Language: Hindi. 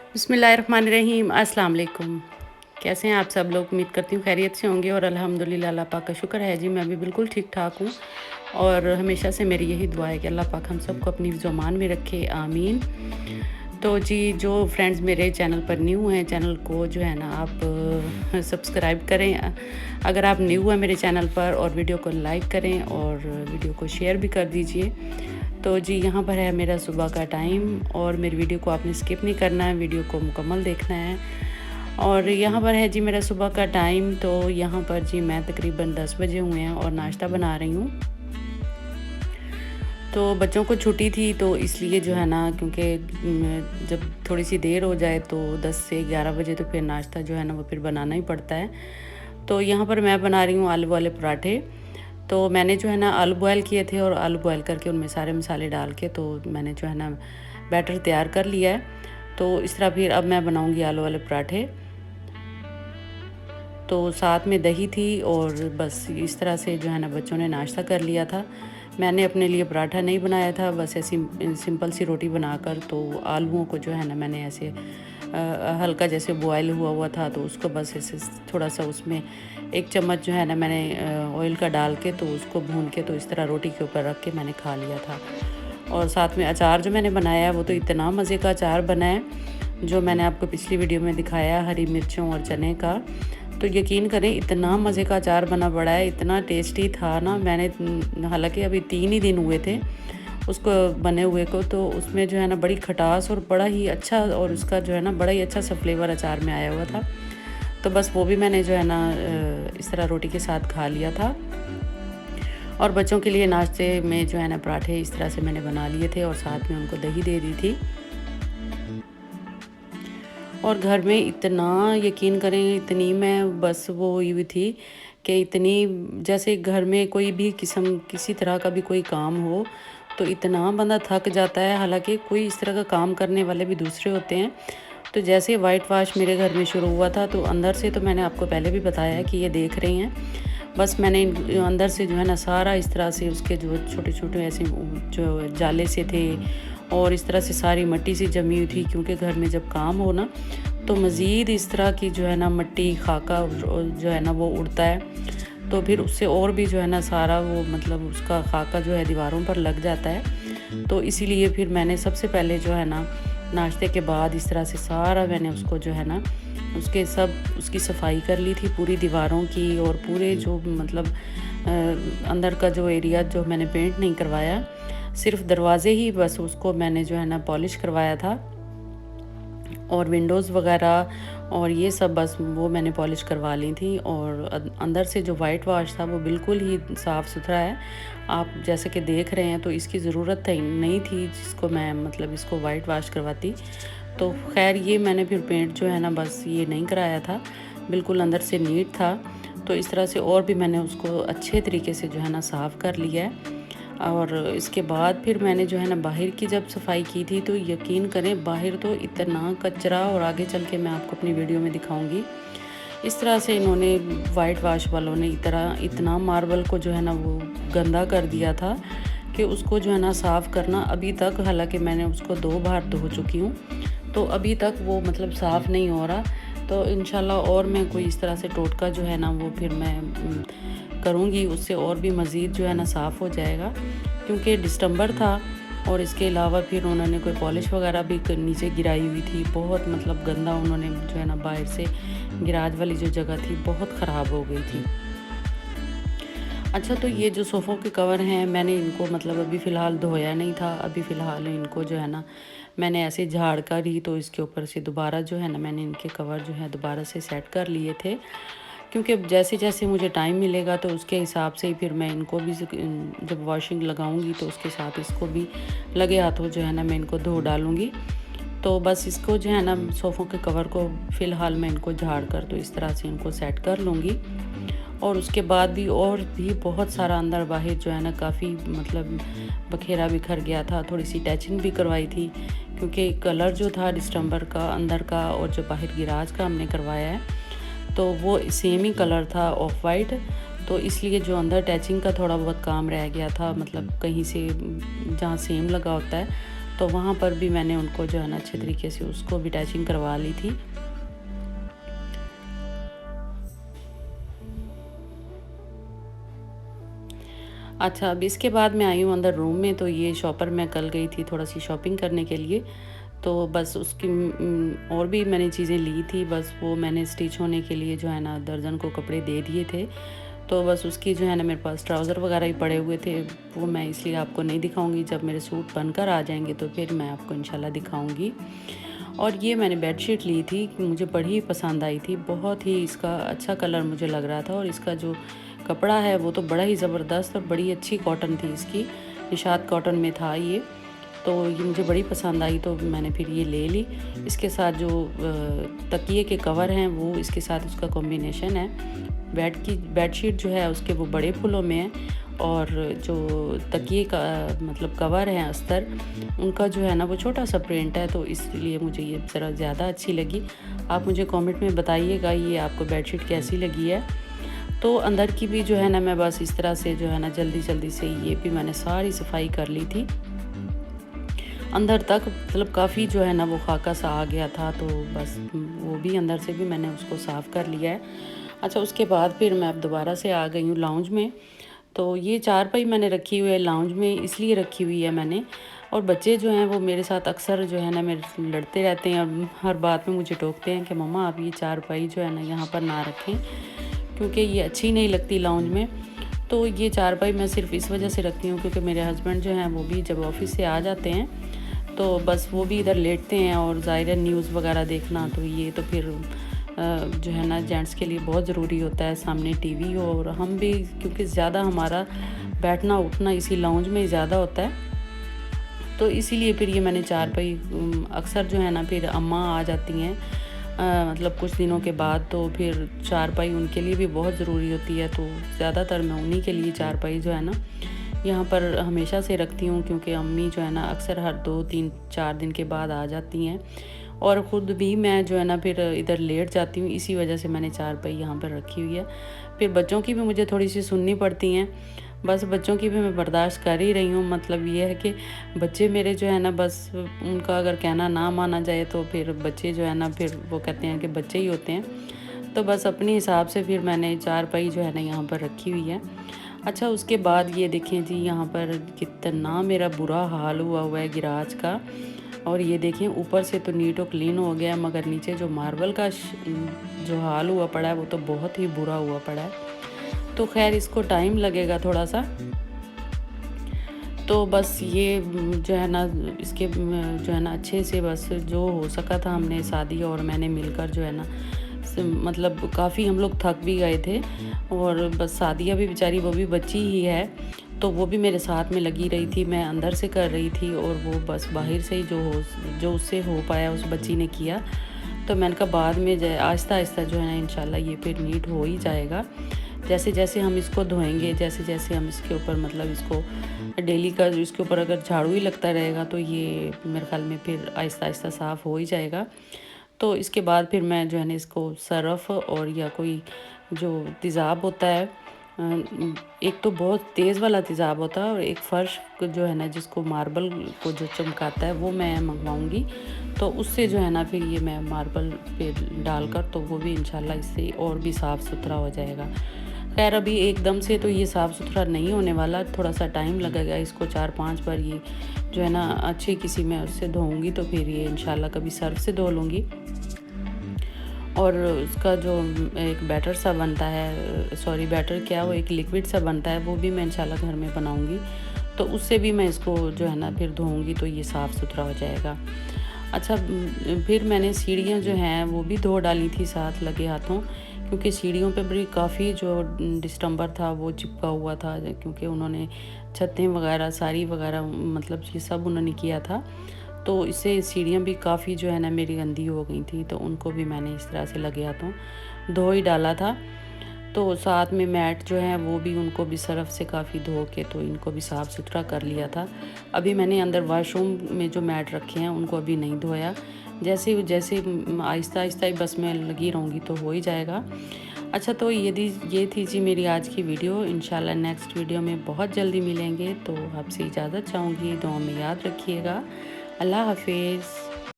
बिस्मिल्लाहिर्रहमानिर्रहीम। अस्सलाम वालेकुम। कैसे हैं आप सब लोग? उम्मीद करती हूँ खैरियत से होंगे और अल्हम्दुलिल्लाह अल्लाह पाक का शुक्र है जी, मैं भी बिल्कुल ठीक-ठाक हूँ। और हमेशा से मेरी यही दुआ है कि अल्लाह पाक हम सबको अपनी ज़ुबान में रखे, आमीन। तो जी, जो फ्रेंड्स मेरे चैनल पर न्यू हैं, चैनल को जो है ना आप सब्सक्राइब करें अगर आप न्यू हैं मेरे चैनल पर, और वीडियो को लाइक करें और वीडियो को शेयर भी कर दीजिए। तो जी, यहाँ पर है मेरा सुबह का टाइम और मेरी वीडियो को आपने स्किप नहीं करना है, वीडियो को मुकम्मल देखना है। और यहाँ पर है जी मेरा सुबह का टाइम। तो यहाँ पर जी मैं तकरीबन 10 बजे हुए हैं और नाश्ता बना रही हूँ। तो बच्चों को छुट्टी थी तो इसलिए जो है ना, क्योंकि जब थोड़ी सी देर हो जाए तो 10 से 11 बजे तो फिर नाश्ता जो है ना वो फिर बनाना ही पड़ता है। तो यहाँ पर मैं बना रही हूँ आलू वाले पराठे। तो मैंने जो है ना आलू बॉयल किए थे और आलू बॉयल करके उनमें सारे मसाले डाल के तो मैंने जो है ना बैटर तैयार कर लिया है। तो इस तरह फिर अब मैं बनाऊँगी आलू वाले पराठे। तो साथ में दही थी और बस इस तरह से जो है ना बच्चों ने नाश्ता कर लिया था। मैंने अपने लिए पराठा नहीं बनाया था, बस ऐसी सिंपल सी रोटी बनाकर तो आलूओं को जो है ना मैंने ऐसे हल्का जैसे बॉयल हुआ हुआ था तो उसको बस ऐसे थोड़ा सा उसमें 1 चम्मच जो है ना मैंने ऑयल का डाल के तो उसको भून के तो इस तरह रोटी के ऊपर रख के मैंने खा लिया था। और साथ में अचार जो मैंने बनाया है वो तो इतना मज़े का अचार बना है, जो मैंने आपको पिछली वीडियो में दिखाया, हरी मिर्चों और चने का। तो यकीन करें इतना मज़े का अचार बना पड़ा है, इतना टेस्टी था ना। मैंने हालांकि अभी 3 ही दिन हुए थे उसको बने हुए को, तो उसमें जो है ना बड़ी खटास और बड़ा ही अच्छा, और उसका जो है ना बड़ा ही अच्छा सा फ्लेवर अचार में आया हुआ था। तो बस वो भी मैंने जो है ना इस तरह रोटी के साथ खा लिया था। और बच्चों के लिए नाश्ते में जो है ना पराठे इस तरह से मैंने बना लिए थे और साथ में उनको दही दे दी थी। और घर में इतना, यकीन करें इतनी मैं बस वो हुई थी कि इतनी, जैसे घर में कोई भी किसी तरह का भी कोई काम हो तो इतना बंदा थक जाता है। हालांकि कोई इस तरह का काम करने वाले भी दूसरे होते हैं। तो जैसे वाइट वाश मेरे घर में शुरू हुआ था तो अंदर से, तो मैंने आपको पहले भी बताया है कि ये देख रही हैं, बस मैंने अंदर से जो है ना सारा इस तरह से उसके जो छोटे छोटे ऐसे जो जाले से थे और इस तरह से सारी मिट्टी सी जमी हुई थी, क्योंकि घर में जब काम हो ना तो मज़ीद इस तरह की जो है ना मिट्टी खाका जो है ना वो उड़ता है, तो फिर उससे और भी जो है ना सारा वो मतलब उसका खाका जो है दीवारों पर लग जाता है। तो इसीलिए फिर मैंने सबसे पहले जो है ना नाश्ते के बाद इस तरह से सारा मैंने उसको जो है ना उसकी सफाई कर ली थी, पूरी दीवारों की, और पूरे जो मतलब अंदर का जो एरिया जो मैंने पेंट नहीं करवाया, सिर्फ दरवाज़े ही बस उसको मैंने जो है ना पॉलिश करवाया था, और विंडोज़ वगैरह और ये सब बस वो मैंने पॉलिश करवा ली थी। और अंदर से जो वाइट वाश था वो बिल्कुल ही साफ़ सुथरा है, आप जैसे कि देख रहे हैं। तो इसकी ज़रूरत नहीं थी जिसको मैं मतलब इसको वाइट वाश करवाती। तो खैर ये मैंने फिर पेंट जो है ना बस ये नहीं कराया था, बिल्कुल अंदर से नीट था। तो इस तरह से और भी मैंने उसको अच्छे तरीके से जो है ना साफ़ कर लिया है। और इसके बाद फिर मैंने जो है ना बाहर की जब सफाई की थी तो यकीन करें बाहर तो इतना कचरा, और आगे चल के मैं आपको अपनी वीडियो में दिखाऊंगी। इस तरह से इन्होंने वाइट वाश वालों ने इतना मार्बल को जो है ना वो गंदा कर दिया था कि उसको जो है ना साफ़ करना अभी तक, हालांकि मैंने उसको 2 बार धो चुकी हूँ, तो अभी तक वो मतलब साफ़ नहीं हो रहा। तो इंशाल्लाह और मैं कोई इस तरह से टोटका जो है ना वो फिर मैं करूँगी, उससे और भी मज़ीद जो है ना साफ़ हो जाएगा, क्योंकि दिसंबर था। और इसके अलावा फिर उन्होंने कोई पॉलिश वगैरह भी नीचे गिराई हुई थी, बहुत मतलब गंदा उन्होंने जो है ना बाहर से गिराज वाली जो जगह थी बहुत ख़राब हो गई थी। अच्छा, तो ये जो सोफ़ों के कवर हैं मैंने इनको मतलब अभी फ़िलहाल धोया नहीं था, अभी फ़िलहाल इनको जो है ना मैंने ऐसे झाड़ कर ही तो इसके ऊपर से दोबारा जो है ना मैंने इनके कवर जो है दोबारा से सेट कर लिए थे, क्योंकि जैसे जैसे मुझे टाइम मिलेगा तो उसके हिसाब से ही फिर मैं इनको भी जब वॉशिंग लगाऊंगी तो उसके साथ इसको भी लगे हाथों जो है ना मैं इनको धो डालूंगी। तो बस इसको जो है ना सोफ़ों के कवर को फ़िलहाल मैं इनको झाड़ कर तो इस तरह से इनको सेट कर लूँगी। और उसके बाद भी और भी बहुत सारा अंदर बाहर जो है ना काफ़ी मतलब बखेरा बिखर गया था, थोड़ी सी टचिंग भी करवाई थी, क्योंकि कलर जो था दिसंबर का अंदर का और जो बाहर गिराज का हमने करवाया है तो वो सेम ही कलर था, ऑफ वाइट। तो इसलिए जो अंदर टचिंग का थोड़ा बहुत काम रह गया था, मतलब कहीं से जहाँ सेम लगा होता है तो वहाँ पर भी मैंने उनको जो है ना अच्छे तरीके से उसको भी अटैचिंग करवा ली थी। अच्छा, अब इसके बाद मैं आई हूँ अंदर रूम में। तो ये शॉपर मैं कल गई थी थोड़ा सी शॉपिंग करने के लिए, तो बस उसकी और भी मैंने चीज़ें ली थी, बस वो मैंने स्टिच होने के लिए जो है ना दर्जन को कपड़े दे दिए थे। तो बस उसकी जो है ना मेरे पास ट्राउज़र वगैरह ही पड़े हुए थे, वो मैं इसलिए आपको नहीं दिखाऊंगी। जब मेरे सूट बनकर आ जाएंगे तो फिर मैं आपको इंशाल्लाह दिखाऊंगी। और ये मैंने बेडशीट ली थी, मुझे बड़ी पसंद आई थी, बहुत ही इसका अच्छा कलर मुझे लग रहा था, और इसका जो कपड़ा है वो तो बड़ा ही ज़बरदस्त और बड़ी अच्छी कॉटन थी इसकी, निशात कॉटन में था ये। तो ये मुझे बड़ी पसंद आई, तो मैंने फिर ये ले ली। इसके साथ जो तकिए के कवर हैं वो इसके साथ उसका कॉम्बिनेशन है। बेडशीट जो है उसके वो बड़े फूलों में है, और जो तकिए का मतलब कवर है अस्तर, उनका जो है ना वो छोटा सा प्रिंट है, तो इसलिए मुझे ये ज़रा ज़्यादा अच्छी लगी। आप मुझे कमेंट में बताइएगा ये आपको बेडशीट कैसी लगी है। तो अंदर की भी जो है ना मैं बस इस तरह से जो है ना जल्दी जल्दी से ये भी मैंने सारी सफाई कर ली थी अंदर तक, मतलब काफ़ी जो है ना वो खाका सा आ गया था, तो बस वो भी अंदर से भी मैंने उसको साफ़ कर लिया है। अच्छा, उसके बाद फिर मैं अब दोबारा से आ गई हूँ लाउंज में। तो ये चारपाई मैंने रखी हुई है लाउंज में, इसलिए रखी हुई है मैंने। और बच्चे जो हैं वो मेरे साथ अक्सर जो है ना मेरे लड़ते रहते हैं, और हर बात में मुझे टोकते हैं कि मम्मा आप ये चारपाई जो है ना यहाँ पर ना रखें, क्योंकि ये अच्छी नहीं लगती लाउंज में। तो ये चारपाई मैं सिर्फ इस वजह से रखती हूँ क्योंकि मेरे हस्बैंड जो हैं वो भी जब ऑफिस से आ जाते हैं तो बस वो भी इधर लेटते हैं, और ज़ाहिर है न्यूज़ वगैरह देखना, तो ये तो फिर जो है ना जेंट्स के लिए बहुत ज़रूरी होता है सामने टीवी हो। और हम भी क्योंकि ज़्यादा हमारा बैठना उठना इसी लाउंज में ज़्यादा होता है, तो इसीलिए फिर ये मैंने चारपाई अक्सर जो है ना फिर अम्मा आ जाती हैं मतलब कुछ दिनों के बाद, तो फिर चारपाई उनके लिए भी बहुत ज़रूरी होती है। तो ज़्यादातर मैं उन्हीं के लिए चारपाई जो है ना यहाँ पर हमेशा से रखती हूँ, क्योंकि अम्मी जो है ना अक्सर हर 2-3-4 दिन के बाद आ जाती हैं, और ख़ुद भी मैं जो है ना फिर इधर लेट जाती हूँ, इसी वजह से मैंने चारपाई यहाँ पर रखी हुई है। फिर बच्चों की भी मुझे थोड़ी सी सुननी पड़ती हैं, बस बच्चों की भी मैं बर्दाश्त कर ही रही हूँ। मतलब ये है कि बच्चे मेरे जो है ना बस उनका अगर कहना ना माना जाए तो फिर बच्चे जो है ना फिर वो कहते हैं कि बच्चे ही होते हैं। तो बस अपने हिसाब से फिर मैंने चारपाई जो है ना यहाँ पर रखी हुई है। अच्छा, उसके बाद ये देखें जी यहाँ पर कितना मेरा बुरा हाल हुआ है गिराज का। और ये देखें ऊपर से तो नीट और क्लीन हो गया, मगर नीचे जो मार्बल का जो हाल हुआ पड़ा है वो तो बहुत ही बुरा हुआ पड़ा है। तो खैर इसको टाइम लगेगा थोड़ा सा। तो बस ये जो है ना इसके जो है ना अच्छे से बस जो हो सका था हमने शादी और मैंने मिलकर जो है ना मतलब काफ़ी हम लोग थक भी गए थे। और बस सादिया भी बेचारी वो भी बच्ची ही है, तो वो भी मेरे साथ में लगी रही थी, मैं अंदर से कर रही थी और वो बस बाहर से ही जो उससे हो पाया उस बच्ची ने किया। तो मैंने कहा बाद में आहिस्ता आहिस्ता जो है ना इंशाल्लाह ये फिर नीट हो ही जाएगा। जैसे जैसे हम इसको धोएंगे, जैसे जैसे हम इसके ऊपर मतलब इसको डेली का इसके ऊपर अगर झाड़ू ही लगता रहेगा तो ये मेरे ख्याल में फिर आहिस्ता आहिस्ता साफ़ हो ही जाएगा। तो इसके बाद फिर मैं जो है ना इसको सरफ़ और या कोई जो तेज़ाब होता है, एक तो बहुत तेज़ वाला तेज़ाब होता है और एक फ़र्श जो है ना जिसको मार्बल को जो चमकाता है वो मैं मंगवाऊँगी। तो उससे जो है ना फिर ये मैं मार्बल पे डालकर तो वो भी इंशाल्लाह इससे और भी साफ़ सुथरा हो जाएगा। खैर अभी एकदम से तो ये साफ़ सुथरा नहीं होने वाला, थोड़ा सा टाइम लगेगा इसको 4-5 बार ये जो है ना अच्छी किसी में उससे धोऊँगी, तो फिर ये इंशाल्लाह कभी सर्फ़ से धो लूँगी। और उसका जो एक बैटर सा बनता है, सॉरी बैटर क्या, वो एक लिक्विड सा बनता है, वो भी मैं इंशाल्लाह घर में बनाऊँगी। तो उससे भी मैं इसको जो है ना फिर धोऊँगी तो ये साफ़ सुथरा हो जाएगा। अच्छा, फिर मैंने सीढ़ियाँ जो हैं वो भी धो डाली थी साथ लगे हाथों, क्योंकि सीढ़ियों पे बड़ी काफ़ी जो डिस्टेंबर था वो चिपका हुआ था, क्योंकि उन्होंने छतें वगैरह सारी वगैरह मतलब ये सब उन्होंने किया था। तो इससे सीढ़ियाँ भी काफ़ी जो है ना मेरी गंदी हो गई थी, तो उनको भी मैंने इस तरह से लगे हाथों धो ही डाला था। तो साथ में मैट जो है वो भी उनको भी सर्फ़ से काफ़ी धो के तो इनको भी साफ़ सुथरा कर लिया था। अभी मैंने अंदर वॉशरूम में जो मैट रखे हैं उनको अभी नहीं धोया, जैसे जैसे आहिस्ता आहिस्ता ही बस मैं लगी रहूँगी तो हो ही जाएगा। अच्छा, तो ये थी जी मेरी आज की वीडियो। इंशाल्लाह नेक्स्ट वीडियो में बहुत जल्दी मिलेंगे, तो आपसे इजाज़त चाहूँगी। दुआ में याद रखिएगा। अल्लाह हाफिज़।